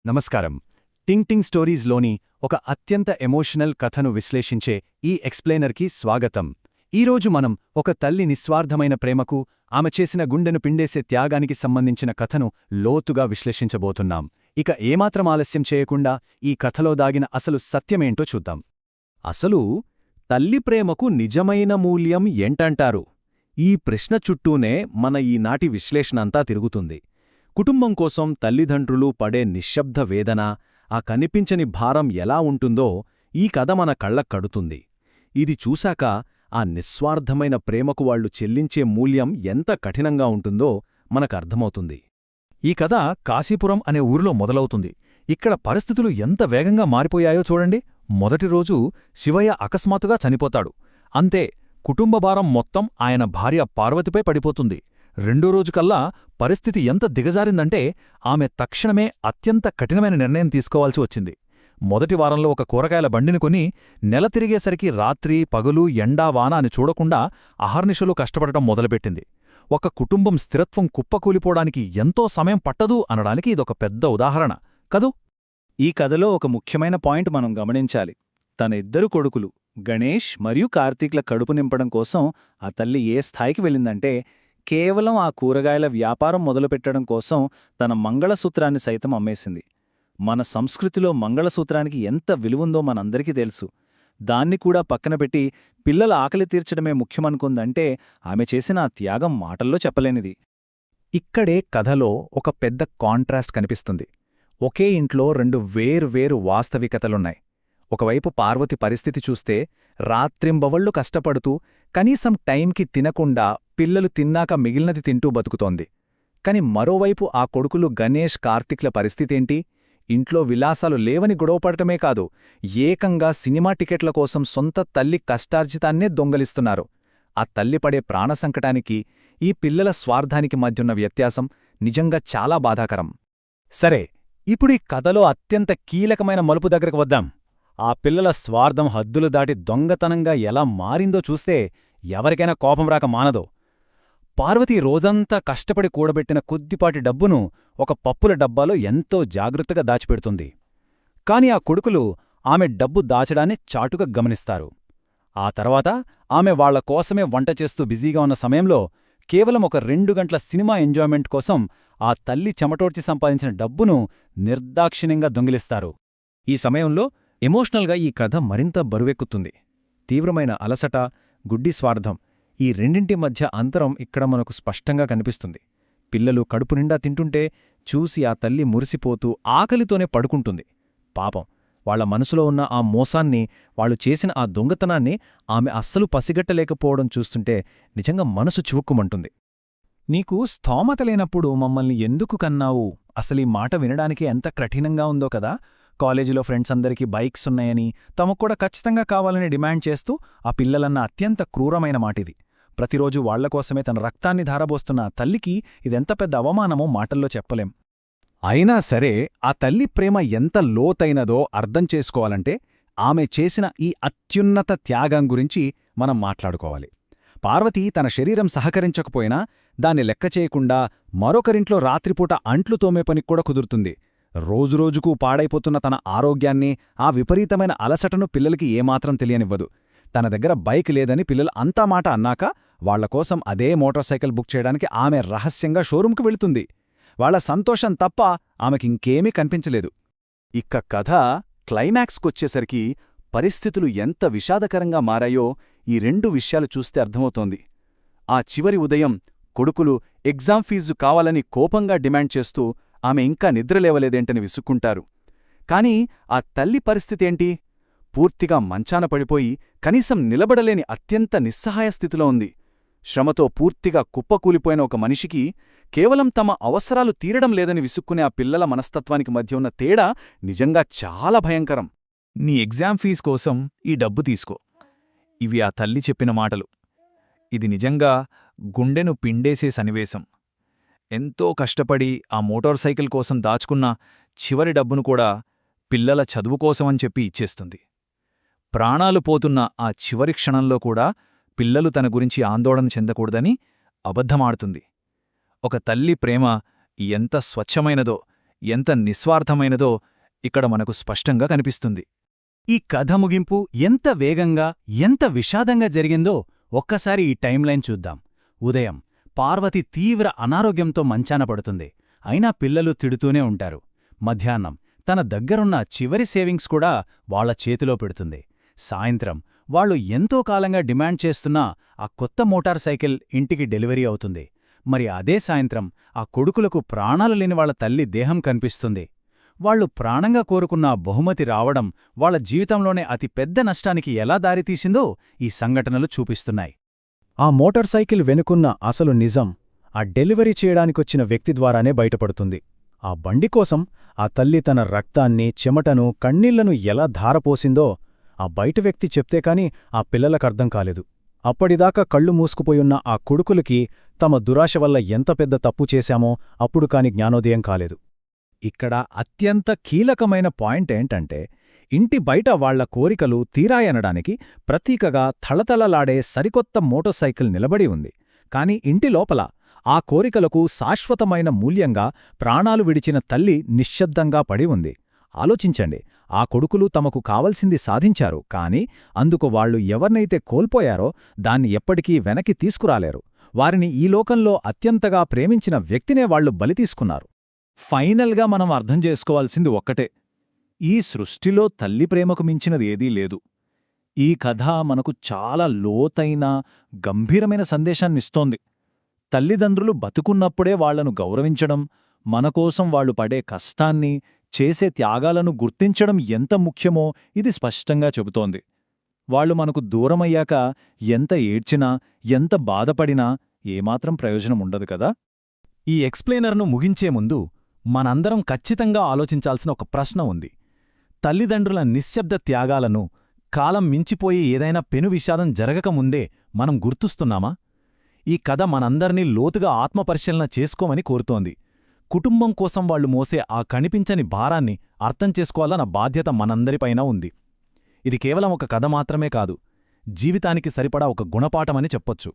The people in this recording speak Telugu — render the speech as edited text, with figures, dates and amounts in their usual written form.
నమస్కారం. టింగ్ టింగ్ స్టోరీస్లోని ఒక అత్యంత ఎమోషనల్ కథను విశ్లేషించే ఈ ఎక్స్ప్లెయినర్కి స్వాగతం. ఈరోజు మనం ఒక తల్లి నిస్వార్థమైన ప్రేమకు, ఆమె చేసిన గుండెను పిండేసే త్యాగానికి సంబంధించిన కథను లోతుగా విశ్లేషించబోతున్నాం. ఇక ఏమాత్రం ఆలస్యం చేయకుండా ఈ కథలో దాగిన అసలు సత్యమేంటో చూద్దాం. అసలు తల్లి ప్రేమకు నిజమైన మూల్యం ఏంటంటారు? ఈ ప్రశ్న చుట్టూనే మన ఈనాటి విశ్లేషణంతా తిరుగుతుంది. కుటుంబం కోసం తల్లిదండ్రులు పడే నిశ్శబ్ద వేదన, ఆ కనిపించని భారం ఎలా ఉంటుందో ఈ కథ మన కళ్ళకు కడుతుంది. ఇది చూశాక ఆ నిస్వార్థమైన ప్రేమకు వాళ్లు చెల్లించే మూల్యం ఎంత కఠినంగా ఉంటుందో మనకర్థమవుతుంది. ఈ కథ కాశీపురం అనే ఊరిలో మొదలవుతుంది. ఇక్కడ పరిస్థితులు ఎంత వేగంగా మారిపోయాయో చూడండి. మొదటి రోజు శివయ్య అకస్మాత్తుగా చనిపోతాడు. అంతే, కుటుంబ భారం మొత్తం ఆయన భార్య పార్వతిపై పడిపోతుంది. రెండో రోజుకల్లా పరిస్థితి ఎంత దిగజారిందంటే ఆమె తక్షణమే అత్యంత కఠినమైన నిర్ణయం తీసుకోవాల్సి వచ్చింది. మొదటి వారంలో ఒక కూరగాయల బండిని కొని నెల తిరిగేసరికి రాత్రి పగలు ఎండా వాన అని చూడకుండా అహర్నిశలు కష్టపడటం మొదలుపెట్టింది. ఒక కుటుంబం స్థిరత్వం కుప్పకూలిపోవడానికి ఎంతో సమయం పట్టదు అనడానికి ఇదొక పెద్ద ఉదాహరణ కదూ. ఈ కథలో ఒక ముఖ్యమైన పాయింట్ మనం గమనించాలి. తన ఇద్దరు కొడుకులు గణేష్ మరియు కార్తీక్ల కడుపు నింపడం కోసం ఆ తల్లి ఏ స్థాయికి వెళ్ళిందంటే, కేవలం ఆ కూరగాయల వ్యాపారం మొదలుపెట్టడం కోసం తన మంగళసూత్రాన్ని సైతం అమ్మేసింది. మన సంస్కృతిలో మంగళసూత్రానికి ఎంత విలువుందో మనందరికీ తెలుసు. దాన్ని కూడా పక్కనపెట్టి పిల్లల ఆకలి తీర్చడమే ముఖ్యమనుకుందంటే ఆమె చేసిన ఆ త్యాగం మాటల్లో చెప్పలేనిది. ఇక్కడే కథలో ఒక పెద్ద కాంట్రాస్ట్ కనిపిస్తుంది. ఒకే ఇంట్లో రెండు వేర్వేరు వాస్తవికతలున్నాయి. ఒకవైపు పార్వతి పరిస్థితి చూస్తే రాత్రింబవళ్లు కష్టపడుతూ కనీసం టైంకి తినకుండా పిల్లలు తిన్నాక మిగిలినది తింటూ బతుకుతోంది. కాని మరోవైపు ఆ కొడుకులు గణేష్ కార్తీక్ల పరిస్థితేంటి? ఇంట్లో విలాసాలు లేవని గొడవపడటమే కాదు, ఏకంగా సినిమా టికెట్ల కోసం సొంత తల్లి కష్టార్జితాన్నే దొంగలిస్తున్నారు. ఆ తల్లి పడే ప్రాణసంకటానికి, ఈ పిల్లల స్వార్థానికి మధ్యున్న వ్యత్యాసం నిజంగా చాలా బాధాకరం. సరే, ఇప్పుడీ కథలో అత్యంత కీలకమైన మలుపు దగ్గరకు వద్దాం. ఆ పిల్లల స్వార్థం హద్దులు దాటి దొంగతనంగా ఎలా మారిందో చూస్తే ఎవరికైనా కోపం రాక మానదో. పార్వతి రోజంతా కష్టపడి కూడబెట్టిన కొద్దిపాటి డబ్బును ఒక పప్పుల డబ్బాలో ఎంతో జాగ్రత్తగా దాచిపెడుతుంది. కాని ఆ కొడుకులు ఆమె డబ్బు దాచడాన్ని చాటుగా గమనిస్తారు. ఆ తర్వాత ఆమె వాళ్ల కోసమే వంట చేస్తూ బిజీగా ఉన్న సమయంలో కేవలం ఒక 2 గంటల సినిమా ఎంజాయ్మెంట్ కోసం ఆ తల్లి చెమటోడ్చి సంపాదించిన డబ్బును నిర్దాక్షిణ్యంగా దొంగిలిస్తారు. ఈ సమయంలో ఎమోషనల్గా ఈ కథ మరింత బరువెక్కుతుంది. తీవ్రమైన అలసట, గుడ్డి స్వార్థం, ఈ రెండింటి మధ్య అంతరం ఇక్కడ మనకు స్పష్టంగా కనిపిస్తుంది. పిల్లలు కడుపు నిండా తింటుంటే చూసి ఆ తల్లి మురిసిపోతూ ఆకలితోనే పడుకుంటుంది. పాపం, వాళ్ల మనసులో ఉన్న ఆ మోసాన్ని, వాళ్లు చేసిన ఆ దొంగతనాన్ని ఆమె అస్సలు పసిగట్టలేకపోవడం చూస్తుంటే నిజంగా మనసు చివుక్కుమంటుంది. నీకు స్థోమత లేనప్పుడు మమ్మల్ని ఎందుకు కన్నావు? అసలీ మాట వినడానికి ఎంత కఠినంగా ఉందో కదా. కాలేజీలో ఫ్రెండ్స్ అందరికీ బైక్స్ ఉన్నాయని, తమక్కూడా ఖచ్చితంగా కావాలని డిమాండ్ చేస్తూ ఆ పిల్లలన్న అత్యంత క్రూరమైన మాటిది. ప్రతిరోజు వాళ్లకోసమే తన రక్తాన్ని ధారబోస్తున్న ఆ తల్లికి ఇదెంత పెద్ద అవమానమో మాటల్లో చెప్పలేం. అయినా సరే, ఆ తల్లి ప్రేమ ఎంత లోతైనదో అర్థం చేసుకోవాలంటే ఆమె చేసిన ఈ అత్యున్నత త్యాగం గురించి మనం మాట్లాడుకోవాలి. పార్వతి తన శరీరం సహకరించకపోయినా దాన్ని లెక్కచేయకుండా మరొకరింట్లో రాత్రిపూట అంట్లు తోమే పనిక్కూడా కుదురుతుంది. రోజురోజుకూ పాడైపోతున్న తన ఆరోగ్యాన్ని, ఆ విపరీతమైన అలసటను పిల్లలకి ఏమాత్రం తెలియనివ్వదు. తన దగ్గర బైక్ లేదని పిల్లలు అంతా మాట అన్నాక వాళ్లకోసం అదే మోటార్ సైకిల్ బుక్ చేయడానికి ఆమె రహస్యంగా షోరూంకి వెళుతుంది. వాళ్ల సంతోషం తప్ప ఆమెకింకేమీ కనిపించలేదు. ఇక కథ క్లైమాక్స్కొచ్చేసరికి పరిస్థితులు ఎంత విషాదకరంగా మారాయో ఈ 2 విషయాలు చూస్తే అర్థమవుతోంది. ఆ చివరి ఉదయం కొడుకులు ఎగ్జామ్ ఫీజు కావాలని కోపంగా డిమాండ్ చేస్తూ ఆమె ఇంకా నిద్రలేవలేదేంటని విసుక్కుంటారు. కాని ఆ తల్లి పరిస్థితేంటి? పూర్తిగా మంచాన పడిపోయి కనీసం నిలబడలేని అత్యంత నిస్సహాయ స్థితిలో ఉంది. శ్రమతో పూర్తిగా కుప్పకూలిపోయిన ఒక మనిషికి కేవలం తమ అవసరాలు తీరడం లేదని విసుక్కునే ఆ పిల్లల మనస్తత్వానికి మధ్య ఉన్న తేడా నిజంగా చాలా భయంకరం. నీ ఎగ్జామ్ ఫీజు కోసం ఈ డబ్బు తీసుకో. ఇవి ఆ తల్లి చెప్పిన మాటలు. ఇది నిజంగా గుండెను పిండేసే సన్నివేశం. ఎంతో కష్టపడి ఆ మోటార్ సైకిల్ కోసం దాచుకున్న చివరి డబ్బును కూడా పిల్లల చదువుకోసమని చెప్పి ఇచ్చేస్తుంది. ప్రాణాలు పోతున్న ఆ చివరి క్షణంలో కూడా పిల్లలు తన గురించి ఆందోళన చెందకూడదని అబద్ధమాడుతుంది. ఒక తల్లి ప్రేమ ఎంత స్వచ్ఛమైనదో ఎంత నిస్వార్థమైనదో ఇక్కడ మనకు స్పష్టంగా కనిపిస్తుంది. ఈ కథ ముగింపు ఎంత వేగంగా ఎంత విషాదంగా జరిగిందో ఒక్కసారి ఈ టైంలైన్ చూద్దాం. ఉదయం పార్వతి తీవ్ర అనారోగ్యంతో మంచాన పడుతుంది. అయినా పిల్లలు తిడుతూనే ఉంటారు. మధ్యాహ్నం తన దగ్గరున్న చివరి సేవింగ్స్ కూడా వాళ్ల చేతిలో పెడుతుంది. సాయంత్రం వాళ్లు ఎంతో కాలంగా డిమాండ్ చేస్తున్న ఆ కొత్త మోటార్ సైకిల్ ఇంటికి డెలివరీ అవుతుంది. మరి అదే సాయంత్రం ఆ కొడుకులకు ప్రాణాలు లేని వాళ్ల తల్లి దేహం కనిపిస్తుంది. వాళ్లు ప్రాణంగా కోరుకున్న ఆ బహుమతి రావడం వాళ్ల జీవితంలోనే అతి పెద్ద నష్టానికి ఎలా దారితీసిందో ఈ సంఘటనలు చూపిస్తున్నాయి. ఆ మోటార్ సైకిల్ వెనుకున్న అసలు నిజం ఆ డెలివరీ చేయడానికొచ్చిన వ్యక్తి ద్వారానే బయటపడుతుంది. ఆ బండి కోసం ఆ తల్లి తన రక్తాన్ని, చెమటను, కన్నీళ్లను ఎలా ధారపోసిందో ఆ బయట వ్యక్తి చెప్తేకాని ఆ పిల్లలకర్థం కాలేదు. అప్పటిదాకా కళ్ళు మూసుకుపోయున్న ఆ కొడుకులకి తమ దురాశ వల్ల ఎంత పెద్ద తప్పు చేశామో అప్పుడు కాని జ్ఞానోదయం కాలేదు. ఇక్కడ అత్యంత కీలకమైన పాయింట్ ఏంటంటే, ఇంటి బయట వాళ్ల కోరికలు తీరాయనడానికి ప్రతీకగా థళథళలాడే సరికొత్త మోటార్ సైకిల్ నిలబడి ఉంది. కాని ఇంటి లోపల ఆ కోరికలకు శాశ్వతమైన మూల్యంగా ప్రాణాలు విడిచిన తల్లి నిశ్శబ్దంగా పడి ఉంది. ఆలోచించండి, ఆ కొడుకులు తమకు కావలసింది సాధించారు, కాని అందుకు వాళ్లు ఎవర్నైతే కోల్పోయారో దాన్ని ఎప్పటికీ వెనక్కి తీసుకురాలేరు. వారిని ఈ లోకంలో అత్యంతగా ప్రేమించిన వ్యక్తినే వాళ్లు బలితీసుకున్నారు. ఫైనల్గా మనం అర్థం చేసుకోవాల్సింది ఒక్కటే: ఈ సృష్టిలో తల్లి ప్రేమకు మించినది ఏదీ లేదు. ఈ కథ మనకు చాలా లోతైన, గంభీరమైన సందేశాన్నిస్తోంది. తల్లిదండ్రులు బతుకున్నప్పుడే వాళ్లను గౌరవించడం, మనకోసం వాళ్లు పడే కష్టాన్ని, చేసే త్యాగాలను గుర్తించడం ఎంత ముఖ్యమో ఇది స్పష్టంగా చెబుతోంది. వాళ్లు మనకు దూరమయ్యాక ఎంత ఏడ్చినా, ఎంత బాధపడినా ఏమాత్రం ప్రయోజనముండదు కదా. ఈ ఎక్స్ప్లెయినర్ను ముగించే ముందు మనందరం ఖచ్చితంగా ఆలోచించాల్సిన ఒక ప్రశ్న ఉంది. తల్లిదండ్రుల నిశ్శబ్ద త్యాగాలను కాలం మించిపోయి ఏదైనా పెను విషాదం జరగకముందే మనం గుర్తుస్తున్నామా? ఈ కథ మనందర్నీ లోతుగా ఆత్మపరిశీలన చేసుకోమని కోరుతోంది. కుటుంబం కోసం వాళ్లు మోసే ఆ కనిపించని భారాన్ని అర్థం చేసుకోవాలన్న బాధ్యత మనందరిపైనా ఉంది. ఇది కేవలం ఒక కథ మాత్రమే కాదు, జీవితానికి సరిపడా ఒక గుణపాఠమని చెప్పొచ్చు.